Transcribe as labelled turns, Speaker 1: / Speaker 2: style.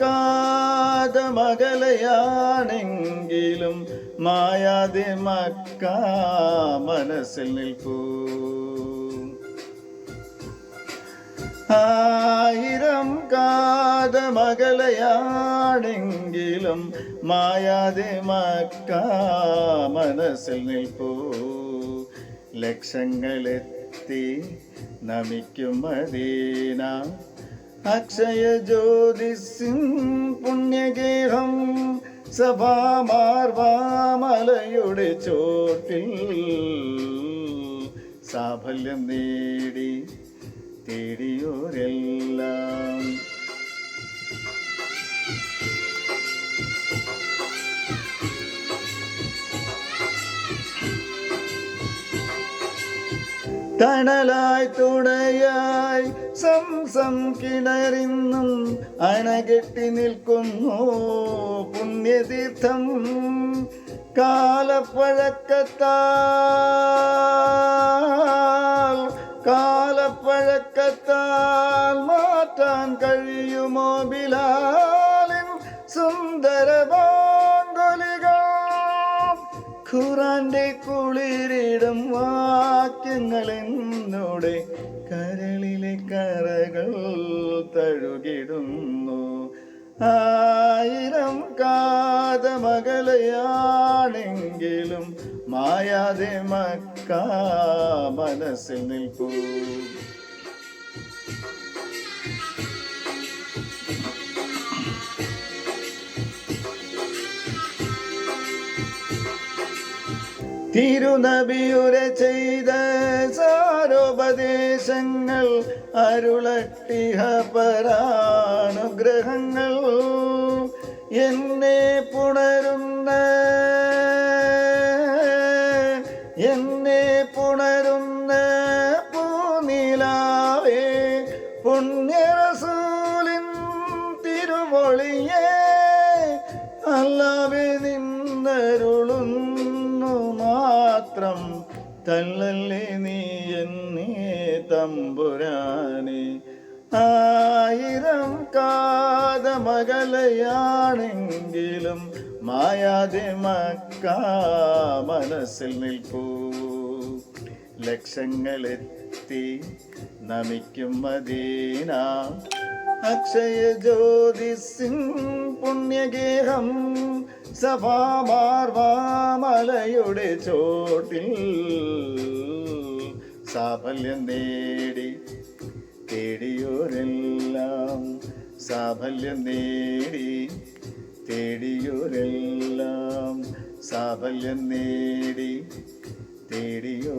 Speaker 1: കാതെ മകലയാണെങ്കിലും മായാതെ മക്ക മനസ്സിൽ നിൽപ്പൂ. ആയിരം കാതെ മകലയാണെങ്കിലും മായാതെ മക്ക മനസ്സിൽ നിൽപ്പൂ. ലക്ഷങ്ങളെത്തി നമിക്കും മദീന അക്ഷയ ജ്യോതിസിൻ പുണ്യഗേഹം സഭാമാർവാമലയുടെ ചോട്ടിൽ സാഫല്യം നേടി തേടിയോരെല്ലാം. തണലായി തുണയായി സംസം കിണറിന്നും അണകെട്ടി നിൽക്കുന്നു പുണ്യതീർത്ഥം. കാലപ്പഴക്കത്താൽ മാറ്റാൻ കഴിയുമോ ബിലാലിൻ സുന്ദര ബാങ്കുലികൾ? ഖുറാന്റെ കുളിരിടം വാക്യങ്ങൾ എന്നോടെ കരളിലെ കറകൾ തഴുകിടുന്നു. ആയിരം കാതെ മകലയാണെങ്കിലും മായാതെ മക്ക മനസ്സിൽ നിൽപ്പൂ. തിരുനബിയുര ചെയ്ത സാരോപദേശങ്ങൾ അരുളട്ടിഹ പരാനുഗ്രഹങ്ങൾ എന്നെ പുണരുന്ന പൂനിലാവേ പുണ്യറസൂലിൻ തിരുമൊഴിയേ അല്ലാവേ നിന്നരുളുന്നു മാത്രം തള്ളല്ലേ നീ എന്നേ തമ്പുരാനെ. ആയിരം കാതെ മകലയാണെങ്കിലും മായാതെ മക്ക മനസ്സിൽ നിൽപ്പൂ. ലക്ഷങ്ങളെത്തി നമിക്കും മദീന അക്ഷയ ജ്യോതിസിൻ പുണ്യഗേഹം സഭാമാർവാമലയുടെ ചോട്ടിൽ സാഫല്യം നേടി തേടിയോരെല്ലാം. സാഫല്യം നേടി തേടിയോരെല്ലാം. സാഫല്യം നേടി തേടിയോ